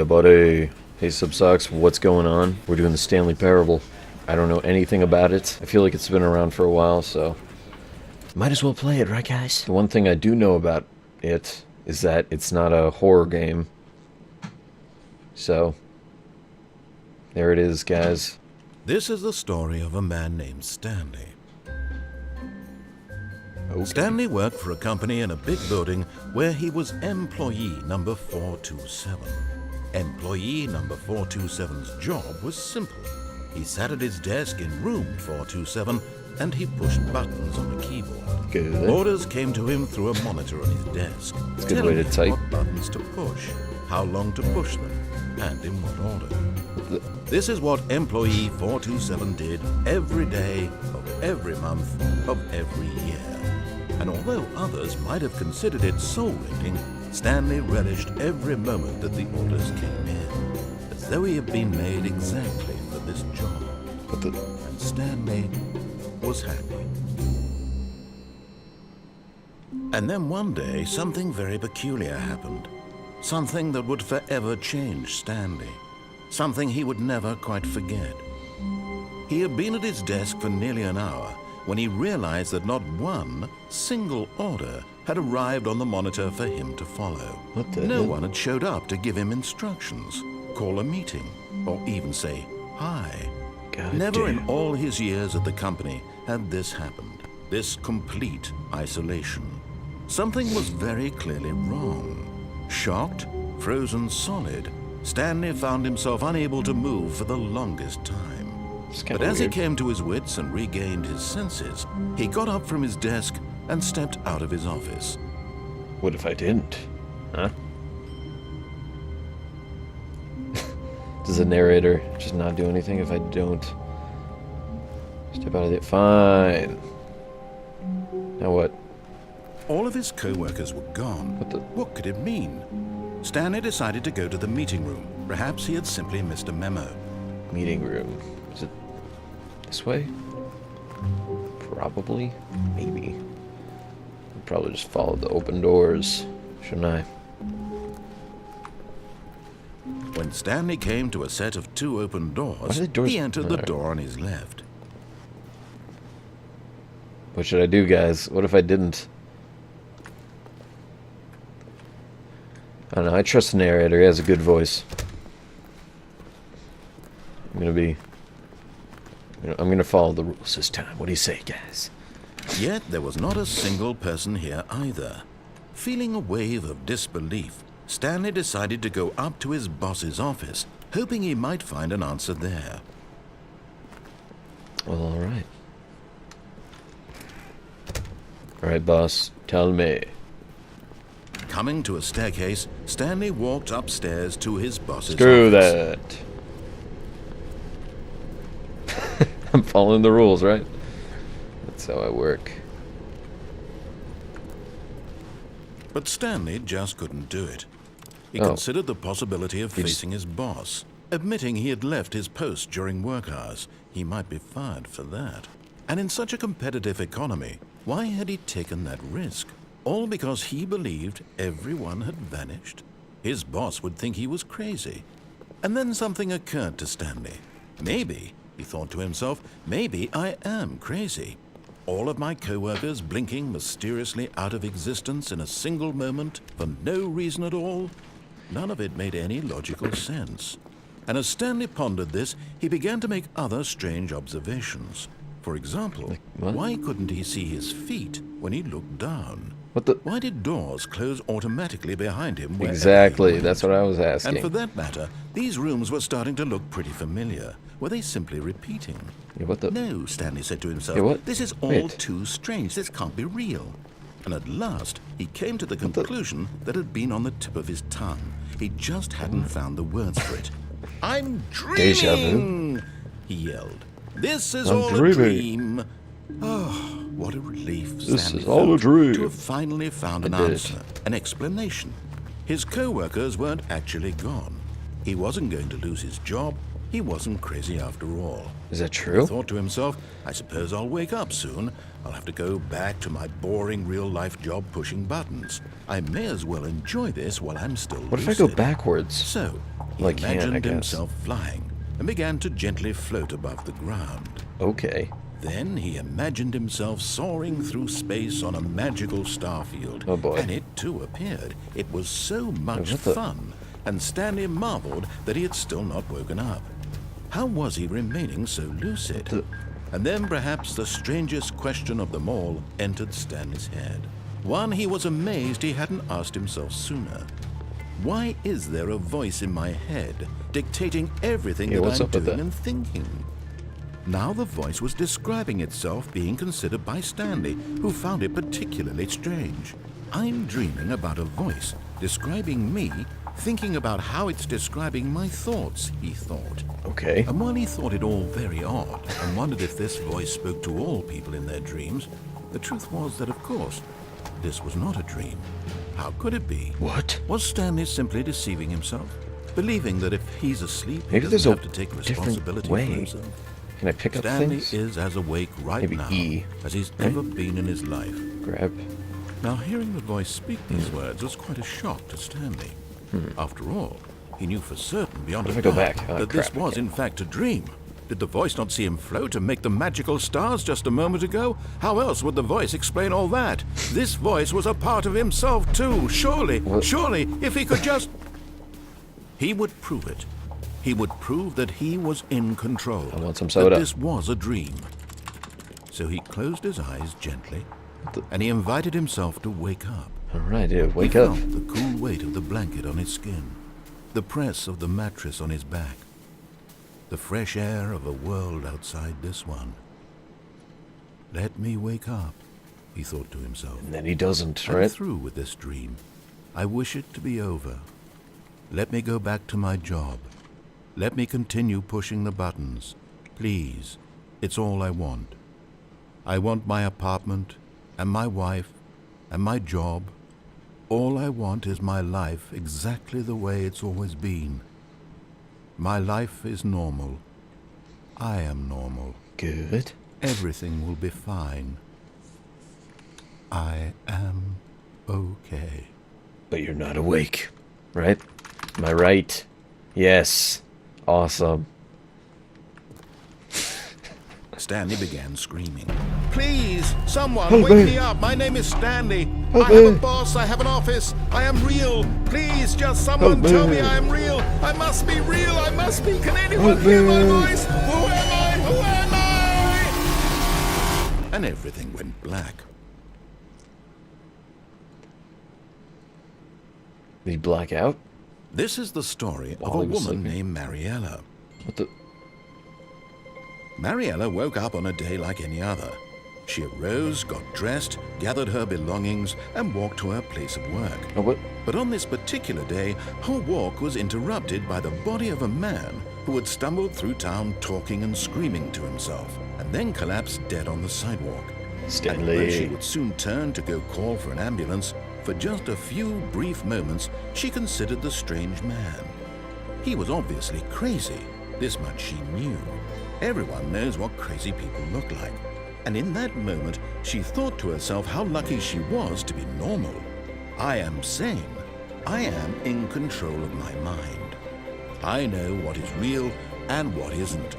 Yeah, buddy. Hey, LiveSocks, what's going on? We're doing the Stanley Parable. I don't know anything about it. I feel like it's been around for a while, so might as well play it, right, guys? The one thing I do know about it is that it's not a horror game. So, there it is, guys. This is the story of a man named Stanley. Okay. Stanley worked for a company in a big building where he was employee number 427. Employee number 427's job was simple. He sat at his desk in room 427 and he pushed buttons on the keyboard. Good. Orders came to him through a monitor on his desk, It's a good way to telling him type. what buttons to push, how long to push them, and in what order. This is what employee 427 did every day of every month of every year. And although others might have considered it soul-wrenching, Stanley relished every moment that the orders came in, as though he had been made exactly for this job. And Stanley was happy. And then one day, something very peculiar happened. Something that would forever change Stanley. Something he would never quite forget. He had been at his desk for nearly an hour when he realized that not one single order had arrived on the monitor for him to follow. What the No hell? one had showed up to give him instructions, call a meeting, or even say hi. God Never damn. in all his years at the company had this happened, this complete isolation. Something was very clearly wrong. Shocked, frozen solid, Stanley found himself unable to move for the longest time. It's But kinda as he weird. came to his wits and regained his senses, he got up from his desk and stepped out of his office. What if I didn't? Huh? Does the narrator just not do anything if I don't step out of it? Fine. Now what? All of his co-workers were gone. What the? What could it mean? Stanley decided to go to the meeting room. Perhaps he had simply missed a memo. Meeting room. Is it this way? Probably. Maybe. I'll probably just follow the open doors, shouldn't I? When Stanley came to a set of two open Why doors, are the doors- he entered the Alright. door on his left. What should I do, guys? What if I didn't? I don't know. I trust the narrator. He has a good voice. I'm gonna follow the rules this time. What do you say, guys? Yet there was not a single person here either. Feeling a wave of disbelief, Stanley decided to go up to his boss's office, hoping he might find an answer there. Well, all right. All right, boss. Tell me. Coming to a staircase, Stanley walked upstairs to his boss's Screw office. that. I'm following the rules, right? That's how I work. But Stanley just couldn't do it. He Oh. considered the possibility of He just- facing his boss. Admitting he had left his post during work hours, he might be fired for that. And in such a competitive economy, why had he taken that risk? All because he believed everyone had vanished? His boss would think he was crazy. And then something occurred to Stanley. Maybe, he thought to himself, maybe I am crazy. All of my co-workers blinking mysteriously out of existence in a single moment for no reason at all? None of it made any logical sense. And as Stanley pondered this, he began to make other strange observations. For example, what? why couldn't he see his feet when he looked down? What the? Why did doors close automatically behind him wherever he Exactly. went? That's what I was asking. And for that matter, these rooms were starting to look pretty familiar. Were they simply repeating? Yeah, what the? No, Stanley said to himself. Yeah, what? This is all Wait. too strange. This can't be real. And at last, he came to the conclusion that had been on the tip of his tongue. He just hadn't found the words for it. I'm Deja vu. dreaming! He yelled. This is I'm all a dreaming. dream. Oh, what a relief This Stanley is all a felt dream. to have finally found an I did. answer, an explanation. His co-workers weren't actually gone. He wasn't going to lose his job. He wasn't crazy after all. Is that He true? thought to himself, I suppose I'll wake up soon. I'll have to go back to my boring real-life job pushing buttons. I may as well enjoy this while I'm still What if I go lucid. backwards? So, He Well, I can't, I imagined guess. himself flying and began to gently float above the ground. Okay. Then he imagined himself soaring through space on a magical starfield. Oh, boy. And it too appeared. It was so much What the- fun, and Stanley marveled that he had still not woken up. How was he remaining so lucid? And then perhaps the strangest question of them all entered Stanley's head. One he was amazed he hadn't asked himself sooner. Why is there a voice in my head dictating everything that what's I'm up with doing that? and thinking? Now the voice was describing itself being considered by Stanley, who found it particularly strange. I'm dreaming about a voice describing me, thinking about how it's describing my thoughts, he thought. Okay. And while he thought it all very odd and wondered if this voice spoke to all people in their dreams, the truth was that, of course, this was not a dream. How could it be? What? Was Stanley simply deceiving himself? Believing that if he's asleep, he Maybe there's doesn't a have to take different responsibility for way. himself? Can I pick up Stanley things? is as awake right Maybe now E. as he's ever been in his life. Grab. Now, hearing the voice speak these words was quite a shock to Stanley. After all, he knew for certain beyond What a if I go doubt back? Oh, that this crap, I was can't. in fact a dream. Did the voice not see him float and make the magical stars just a moment ago? How else would the voice explain all that? This voice was a part of himself too. Surely, What? surely, if he could just... He would prove it. He would prove that he was in control. I want some That soda. this was a dream. So he closed his eyes gently, and he invited himself to wake up. All right, yeah, wake He up. felt the cool weight of the blanket on his skin, the press of the mattress on his back, the fresh air of a world outside this one. Let me wake up, he thought to himself. And then he doesn't, I'm right? through with this dream. I wish it to be over. Let me go back to my job. Let me continue pushing the buttons. Please, it's all I want. I want my apartment, and my wife, and my job. All I want is my life exactly the way it's always been. My life is normal. I am normal. Good. Everything will be fine. I am okay. But you're not awake, right? Am I right? Yes. Awesome. Stanley began screaming. Please, someone, Help wake me. me up. My name is Stanley. Help I have a me. boss. I have an office. I am real. Please, just someone Help tell me. me I am real. I must be real. I must be. Can anyone Help hear my me. voice? Who am I? Who am I? And everything went black. Did he black out? This is the story of While a he was woman sleeping? named Mariella. What the? Mariella woke up on a day like any other. She arose, got dressed, gathered her belongings, and walked to her place of work. Oh, what? But on this particular day, her walk was interrupted by the body of a man who had stumbled through town talking and screaming to himself, and then collapsed dead on the sidewalk. And although she Stanley. would soon turn to go call for an ambulance, for just a few brief moments, she considered the strange man. He was obviously crazy. This much she knew. Everyone knows what crazy people look like. And in that moment, she thought to herself how lucky she was to be normal. I am sane. I am in control of my mind. I know what is real and what isn't.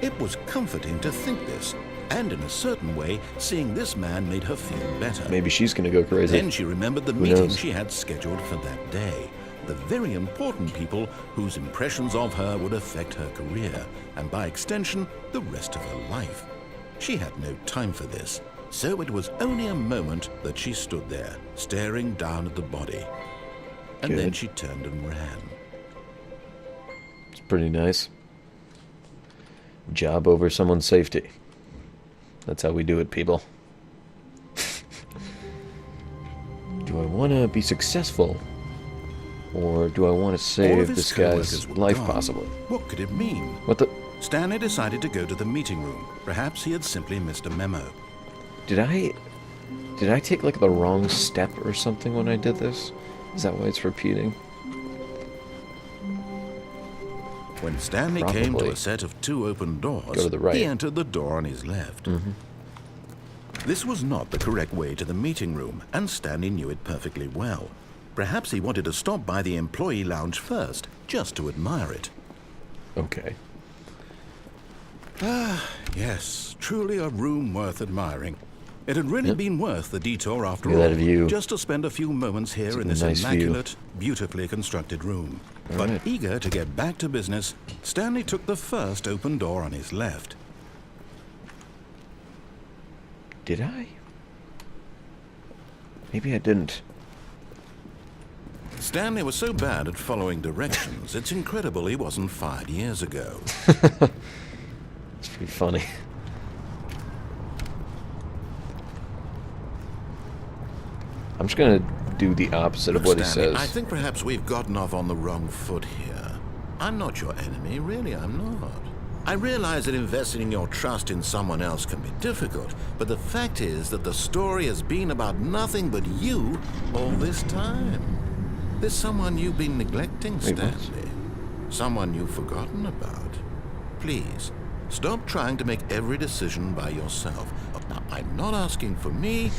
It was comforting to think this, and in a certain way, seeing this man made her feel better. Maybe she's gonna go crazy. Then she remembered the Who meeting knows? she had scheduled for that day. The very important people whose impressions of her would affect her career, and by extension, the rest of her life. She had no time for this, so it was only a moment that she stood there, staring down at the body. And then Good. she turned and ran. It's pretty nice. Job over someone's safety. That's how we do it, people. Do I want to be successful? Or do I want to All of save his this co-workers guy's were life, gone. possibly? What could it mean? What the? Stanley decided to go to the meeting room. Perhaps he had simply missed a memo. Did I take, like, the wrong step or something when I did this? Is that why it's repeating? When Stanley came to Probably. a set of 2 open doors, Go to the right. he entered the door on his left. This was not the correct way to the meeting room, and Stanley knew it perfectly well. Perhaps he wanted to stop by the employee lounge first, just to admire it. Okay. Yes, truly a room worth admiring. It had really been worth the detour after Look at all, that view. just to spend a few moments here in a this nice view. immaculate, beautifully constructed room. But right. eager to get back to business, Stanley took the first open door on his left. Did I? Maybe I didn't. Stanley was so bad at following directions, it's incredible he wasn't fired years ago. It's pretty funny. I'm just gonna do the opposite of Look, what Stanley, he I says. think perhaps we've gotten off on the wrong foot here. I'm not your enemy, really I'm not. I realize that investing your trust in someone else can be difficult, but the fact is that the story has been about nothing but you all this time. There's someone you've been neglecting, Wait, what? Stanley. Someone you've forgotten about. Please, stop trying to make every decision by yourself. Now, I'm not asking for me,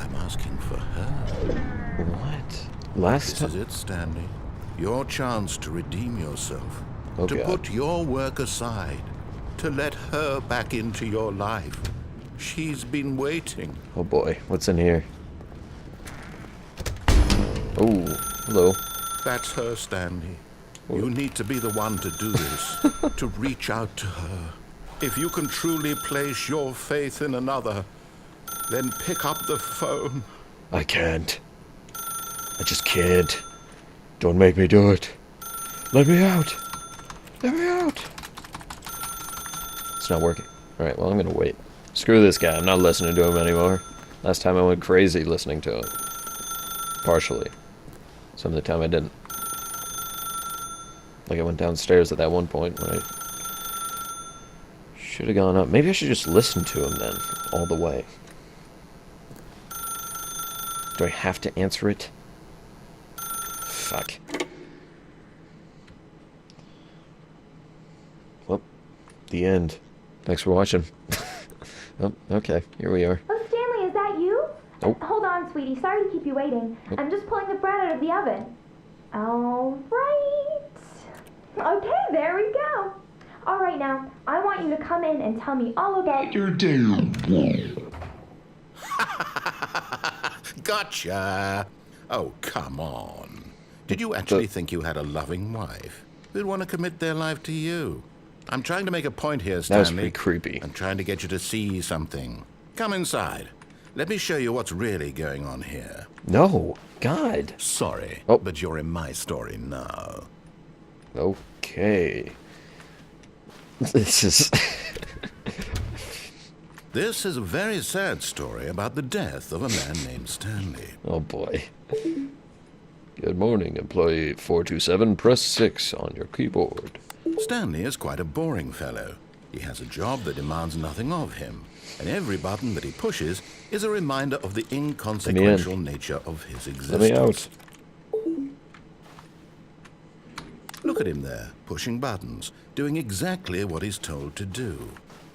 I'm asking for her. What? Last This is time? it, Stanley. Your chance to redeem yourself. Oh, to God. put your work aside. To let her back into your life. She's been waiting. Oh boy, what's in here? Oh, hello. That's her, Stanley. You need to be the one to do this. To reach out to her. If you can truly place your faith in another, then pick up the phone. I can't. I just can't. Don't make me do it. Let me out. Let me out. It's not working. Alright, well, I'm gonna wait. Screw this guy. I'm not listening to him anymore. Last time I went crazy listening to him. Partially. Some of the time I didn't. Like I went downstairs at that one point, right? Should have gone up. Maybe I should just listen to him then, all the way. Do I have to answer it? Fuck. Well, the end. Thanks for watching. Oh, okay, here we are. Oh, Stanley, is that you? Oh. Hold on, sweetie. Sorry to keep you waiting. Oh. I'm just pulling the bread out of the oven. All right. Okay, there we go. All right, now, I want you to come in and tell me all about your Gotcha! Oh, come on. Did you actually think you had a loving wife who'd want to commit their life to you? I'm trying to make a point here, That was Stanley. pretty creepy. I'm trying to get you to see something. Come inside. Let me show you what's really going on here. No, God. Sorry, Oh. but you're in my story now. Okay. This is... This is a very sad story about the death of a man named Stanley. Oh boy. Good morning, employee 427. Press 6 on your keyboard. Stanley is quite a boring fellow. He has a job that demands nothing of him, and every button that he pushes is a reminder of the inconsequential nature of his Let me existence. out. Look at him there, pushing buttons, doing exactly what he's told to do.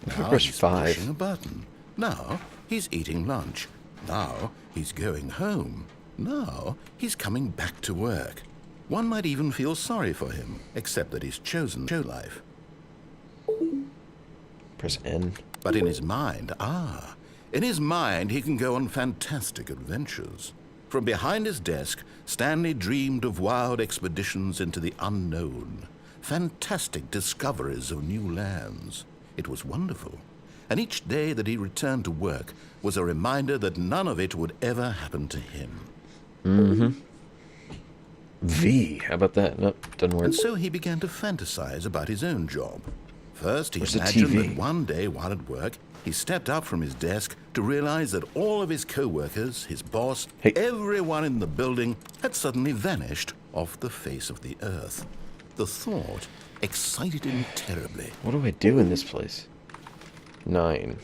Now press he's 5. pushing a button. Now he's eating lunch. Now he's going home. Now he's coming back to work. One might even feel sorry for him, except that he's chosen show life. Press N. But in his mind, in his mind he can go on fantastic adventures. From behind his desk, Stanley dreamed of wild expeditions into the unknown, fantastic discoveries of new lands. It was wonderful, and each day that he returned to work was a reminder that none of it would ever happen to him. V. How about that? No, doesn't work. And so he began to fantasize about his own job. First, he Where's the imagined TV? that one day while at work, he stepped up from his desk to realize that all of his co-workers, his boss, Hey. everyone in the building had suddenly vanished off the face of the earth. The thought excited him terribly. What do I do in this place? 9.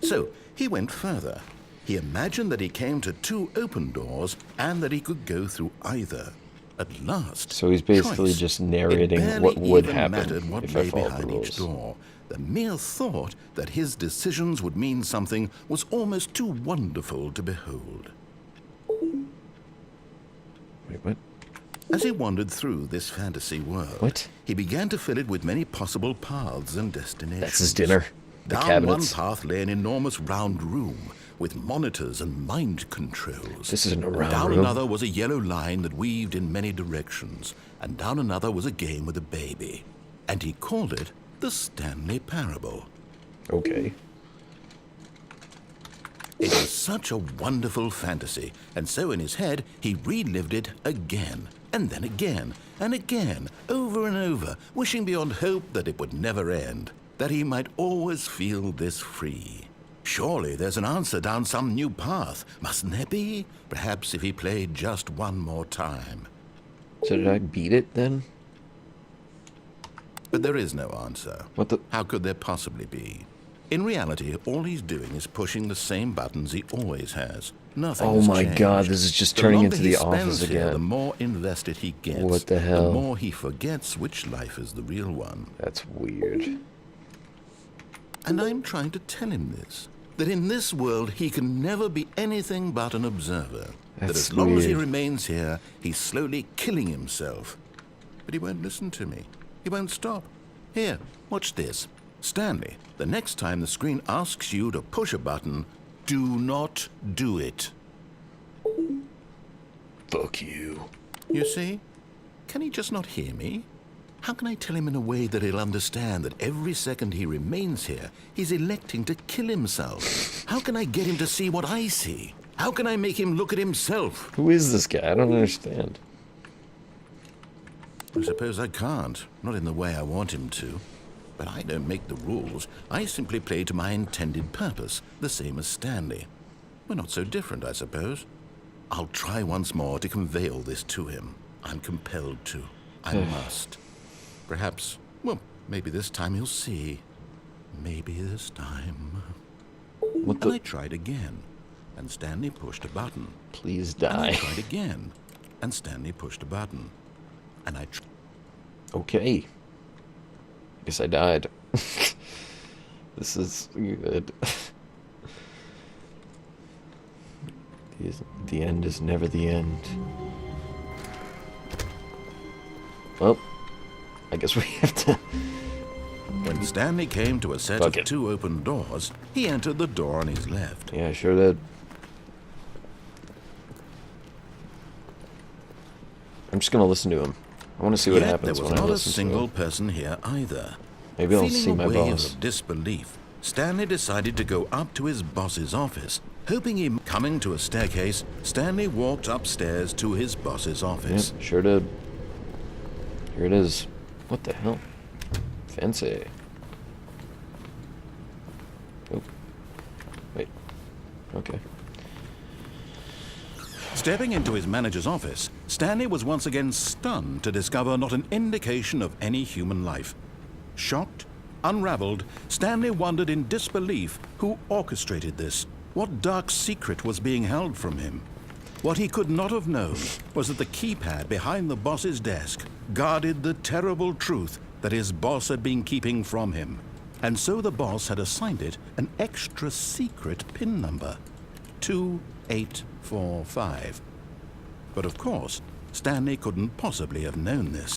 So he went further. He imagined that he came to 2 open doors and that he could go through either. At last, So he's basically choice. just narrating It barely what would even happen mattered what if I lay followed the behind each rules. door. The mere thought that his decisions would mean something was almost too wonderful to behold. Wait, As he wandered through this fantasy world, What? he began to fill it with many possible paths and destinations. That's his dinner. The Down cabinets. one path lay an enormous round room with monitors and mind controls. This isn't a round Down room. another was a yellow line that weaved in many directions, and down another was a game with a baby. And he called it the Stanley Parable. Okay. It was such a wonderful fantasy, and so in his head he relived it again, and then again, and again, over and over, wishing beyond hope that it would never end, that he might always feel this free. Surely there's an answer down some new path, mustn't there be? Perhaps if he played just one more time. So did I beat it then? But there is no answer. What the? How could there possibly be? In reality, all he's doing is pushing the same buttons he always has. Nothing Oh has my changed. God, this is just The turning longer into he The spends Office here, again. the more invested he gets. What the hell? The more he forgets which life is the real one. That's weird. And I'm trying to tell him this. That in this world, he can never be anything but an observer. That That's as long as he weird. remains here, he's slowly killing himself. But he won't listen to me. He won't stop. Here, watch this. Stanley, the next time the screen asks you to push a button, do not do it. Fuck you. You see? Can he just not hear me? How can I tell him in a way that he'll understand that every second he remains here, he's electing to kill himself? How can I get him to see what I see? How can I make him look at himself? Who is this guy? I don't understand. I suppose I can't, not in the way I want him to. But I don't make the rules. I simply play to my intended purpose, the same as Stanley. We're not so different, I suppose. I'll try once more to convey all this to him. I'm compelled to. I must. Perhaps, well, maybe this time he'll see. Maybe this time. What And I the? tried again, and Stanley pushed a button. Please And I die. tried again, and Stanley pushed a button. And I Okay. Guess I died. This is good. The end is never the end. Well, I guess we have to... When Stanley came to a set Fuck of it. 2 open doors, he entered the door on his left. Yeah, sure did. I'm just gonna listen to him. I want to see what Yet happens there was when I not a listen to single him. person here either. Maybe I'll Feeling see my a wave boss. of disbelief, Stanley decided to go up to his boss's office. Hoping him coming to a staircase, Stanley walked upstairs to his boss's office. Yep, sure did. Here it is. What the hell? Fancy. Oh. Wait. Okay. Stepping into his manager's office, Stanley was once again stunned to discover not an indication of any human life. Shocked, unraveled, Stanley wondered in disbelief who orchestrated this. What dark secret was being held from him? What he could not have known was that the keypad behind the boss's desk guarded the terrible truth that his boss had been keeping from him. And so the boss had assigned it an extra secret PIN number, 2845. But of course, Stanley couldn't possibly have known this.